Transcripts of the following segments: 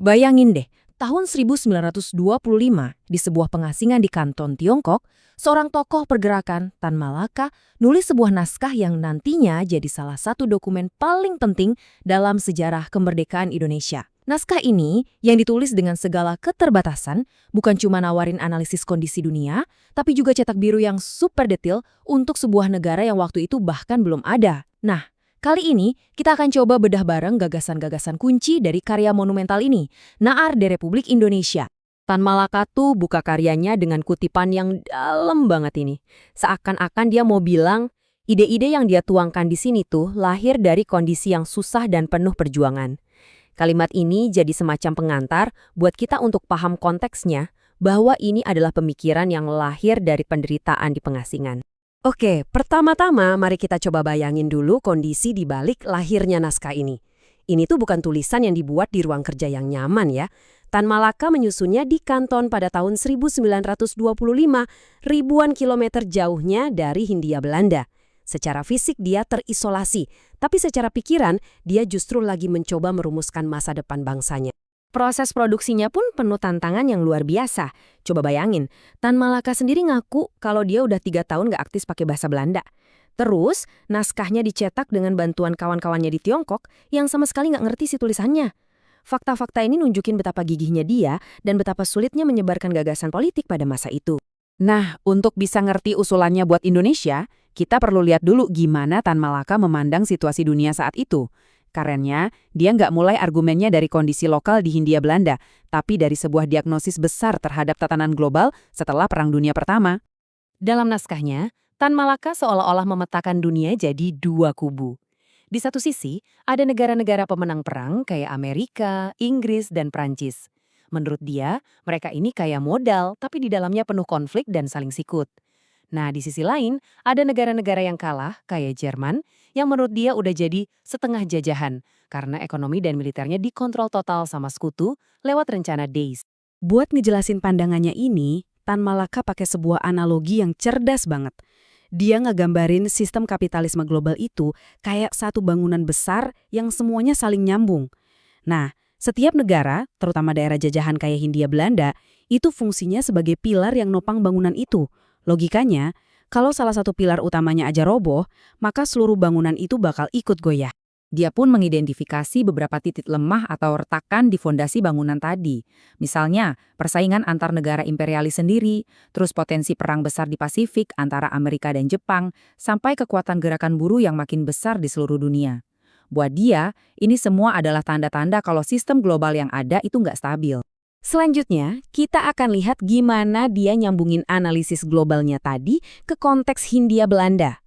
Bayangin deh, tahun 1925 di sebuah pengasingan di Kanton Tiongkok, seorang tokoh pergerakan Tan Malaka nulis sebuah naskah yang nantinya jadi salah satu dokumen paling penting dalam sejarah kemerdekaan Indonesia. Naskah ini yang ditulis dengan segala keterbatasan bukan cuma nawarin analisis kondisi dunia, tapi juga cetak biru yang super detail untuk sebuah negara yang waktu itu bahkan belum ada. Nah, kali ini kita akan coba bedah bareng gagasan-gagasan kunci dari karya monumental ini, Naar de Republik Indonesia. Tan Malaka tuh buka karyanya dengan kutipan yang dalam banget ini. Seakan-akan dia mau bilang, ide-ide yang dia tuangkan di sini tuh lahir dari kondisi yang susah dan penuh perjuangan. Kalimat ini jadi semacam pengantar buat kita untuk paham konteksnya bahwa ini adalah pemikiran yang lahir dari penderitaan di pengasingan. Oke, pertama-tama mari kita coba bayangin dulu kondisi di balik lahirnya naskah ini. Ini tuh bukan tulisan yang dibuat di ruang kerja yang nyaman ya. Tan Malaka menyusunnya di Kanton pada tahun 1925, ribuan kilometer jauhnya dari Hindia Belanda. Secara fisik dia terisolasi, tapi secara pikiran dia justru lagi mencoba merumuskan masa depan bangsanya. Proses produksinya pun penuh tantangan yang luar biasa. Coba bayangin, Tan Malaka sendiri ngaku kalau dia udah 3 tahun gak aktif pakai bahasa Belanda. Terus, naskahnya dicetak dengan bantuan kawan-kawannya di Tiongkok yang sama sekali gak ngerti si tulisannya. Fakta-fakta ini nunjukin betapa gigihnya dia dan betapa sulitnya menyebarkan gagasan politik pada masa itu. Nah, untuk bisa ngerti usulannya buat Indonesia, kita perlu lihat dulu gimana Tan Malaka memandang situasi dunia saat itu. Karenanya, dia nggak mulai argumennya dari kondisi lokal di Hindia Belanda, tapi dari sebuah diagnosis besar terhadap tatanan global setelah Perang Dunia Pertama. Dalam naskahnya, Tan Malaka seolah-olah memetakan dunia jadi 2 kubu. Di satu sisi, ada negara-negara pemenang perang kayak Amerika, Inggris, dan Prancis. Menurut dia, mereka ini kaya modal, tapi di dalamnya penuh konflik dan saling sikut. Nah, di sisi lain, ada negara-negara yang kalah, kayak Jerman, yang menurut dia udah jadi setengah jajahan, karena ekonomi dan militernya dikontrol total sama sekutu lewat rencana DAIS. Buat ngejelasin pandangannya ini, Tan Malaka pakai sebuah analogi yang cerdas banget. Dia ngegambarin sistem kapitalisme global itu kayak satu bangunan besar yang semuanya saling nyambung. Nah, setiap negara, terutama daerah jajahan kayak Hindia Belanda, itu fungsinya sebagai pilar yang nopang bangunan itu. Logikanya, kalau salah satu pilar utamanya aja roboh, maka seluruh bangunan itu bakal ikut goyah. Dia pun mengidentifikasi beberapa titik lemah atau retakan di fondasi bangunan tadi. Misalnya, persaingan antar negara imperialis sendiri, terus potensi perang besar di Pasifik antara Amerika dan Jepang, sampai kekuatan gerakan buruh yang makin besar di seluruh dunia. Buat dia, ini semua adalah tanda-tanda kalau sistem global yang ada itu nggak stabil. Selanjutnya, kita akan lihat gimana dia nyambungin analisis globalnya tadi ke konteks Hindia Belanda.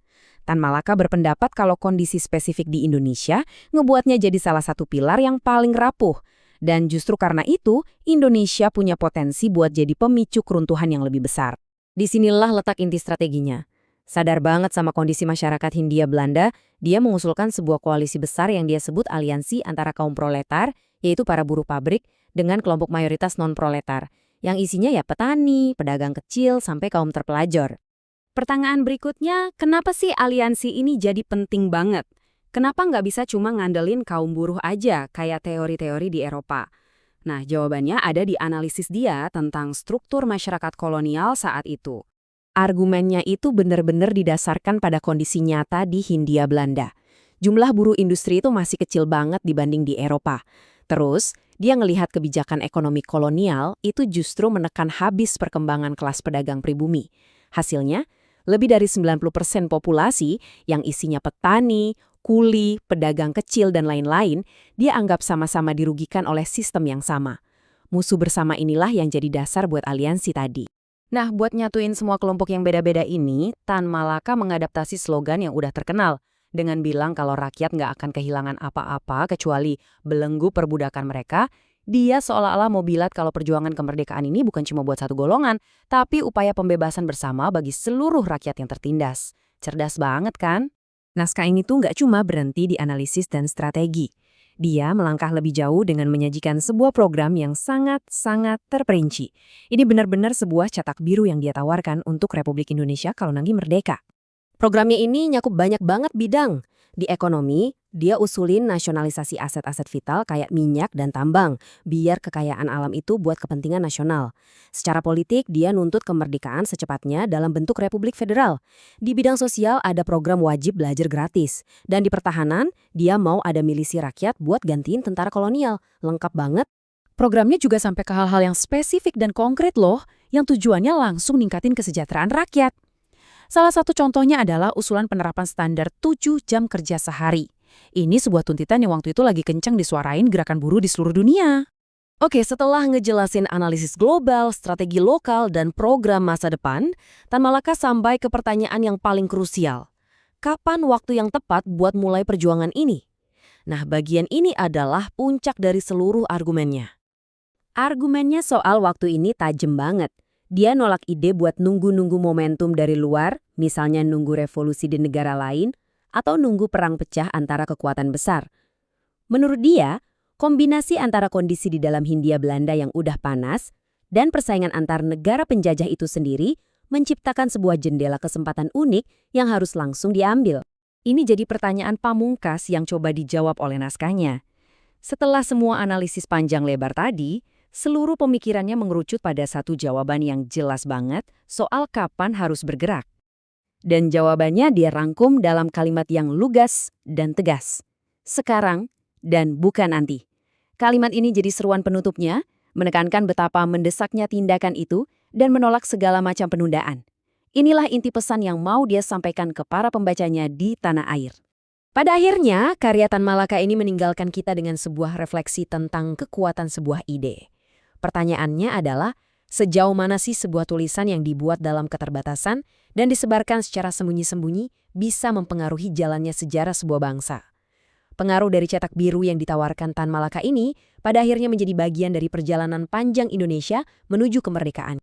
Tan Malaka berpendapat kalau kondisi spesifik di Indonesia ngebuatnya jadi salah satu pilar yang paling rapuh. Dan justru karena itu, Indonesia punya potensi buat jadi pemicu keruntuhan yang lebih besar. Disinilah letak inti strateginya. Sadar banget sama kondisi masyarakat Hindia Belanda, dia mengusulkan sebuah koalisi besar yang dia sebut aliansi antara kaum proletar, yaitu para buruh pabrik, dengan kelompok mayoritas non-proletar, yang isinya ya petani, pedagang kecil, sampai kaum terpelajar. Pertanyaan berikutnya, kenapa sih aliansi ini jadi penting banget? Kenapa nggak bisa cuma ngandelin kaum buruh aja, kayak teori-teori di Eropa? Nah, jawabannya ada di analisis dia tentang struktur masyarakat kolonial saat itu. Argumennya itu benar-benar didasarkan pada kondisi nyata di Hindia Belanda. Jumlah buruh industri itu masih kecil banget dibanding di Eropa. Terus, dia ngelihat kebijakan ekonomi kolonial itu justru menekan habis perkembangan kelas pedagang pribumi. Hasilnya, lebih dari 90% populasi yang isinya petani, kuli, pedagang kecil, dan lain-lain, dia anggap sama-sama dirugikan oleh sistem yang sama. Musuh bersama inilah yang jadi dasar buat aliansi tadi. Nah, buat nyatuin semua kelompok yang beda-beda ini, Tan Malaka mengadaptasi slogan yang udah terkenal, dengan bilang kalau rakyat nggak akan kehilangan apa-apa kecuali belenggu perbudakan mereka. Dia seolah-olah mau bilat kalau perjuangan kemerdekaan ini bukan cuma buat satu golongan, tapi upaya pembebasan bersama bagi seluruh rakyat yang tertindas. Cerdas banget kan? Naskah ini tuh nggak cuma berhenti di analisis dan strategi. Dia melangkah lebih jauh dengan menyajikan sebuah program yang sangat-sangat terperinci. Ini benar-benar sebuah cetak biru yang dia tawarkan untuk Republik Indonesia kalau nanti merdeka. Programnya ini nyakup banyak banget bidang. Di ekonomi, dia usulin nasionalisasi aset-aset vital kayak minyak dan tambang, biar kekayaan alam itu buat kepentingan nasional. Secara politik, dia nuntut kemerdekaan secepatnya dalam bentuk Republik Federal. Di bidang sosial ada program wajib belajar gratis. Dan di pertahanan, dia mau ada milisi rakyat buat gantiin tentara kolonial. Lengkap banget. Programnya juga sampai ke hal-hal yang spesifik dan konkret loh, yang tujuannya langsung ningkatin kesejahteraan rakyat. Salah satu contohnya adalah usulan penerapan standar 7 jam kerja sehari. Ini sebuah tuntutan yang waktu itu lagi kencang disuarain gerakan buruh di seluruh dunia. Oke, setelah ngejelasin analisis global, strategi lokal, dan program masa depan, Tan Malaka sampai ke pertanyaan yang paling krusial. Kapan waktu yang tepat buat mulai perjuangan ini? Nah, bagian ini adalah puncak dari seluruh argumennya. Argumennya soal waktu ini tajam banget. Dia nolak ide buat nunggu-nunggu momentum dari luar, misalnya nunggu revolusi di negara lain, atau nunggu perang pecah antara kekuatan besar. Menurut dia, kombinasi antara kondisi di dalam Hindia Belanda yang udah panas dan persaingan antar negara penjajah itu sendiri menciptakan sebuah jendela kesempatan unik yang harus langsung diambil. Ini jadi pertanyaan pamungkas yang coba dijawab oleh naskahnya. Setelah semua analisis panjang lebar tadi, seluruh pemikirannya mengerucut pada satu jawaban yang jelas banget soal kapan harus bergerak. Dan jawabannya dia rangkum dalam kalimat yang lugas dan tegas. Sekarang dan bukan nanti. Kalimat ini jadi seruan penutupnya, menekankan betapa mendesaknya tindakan itu dan menolak segala macam penundaan. Inilah inti pesan yang mau dia sampaikan ke para pembacanya di tanah air. Pada akhirnya, karya Tan Malaka ini meninggalkan kita dengan sebuah refleksi tentang kekuatan sebuah ide. Pertanyaannya adalah, sejauh mana sih sebuah tulisan yang dibuat dalam keterbatasan dan disebarkan secara sembunyi-sembunyi bisa mempengaruhi jalannya sejarah sebuah bangsa? Pengaruh dari cetak biru yang ditawarkan Tan Malaka ini pada akhirnya menjadi bagian dari perjalanan panjang Indonesia menuju kemerdekaan.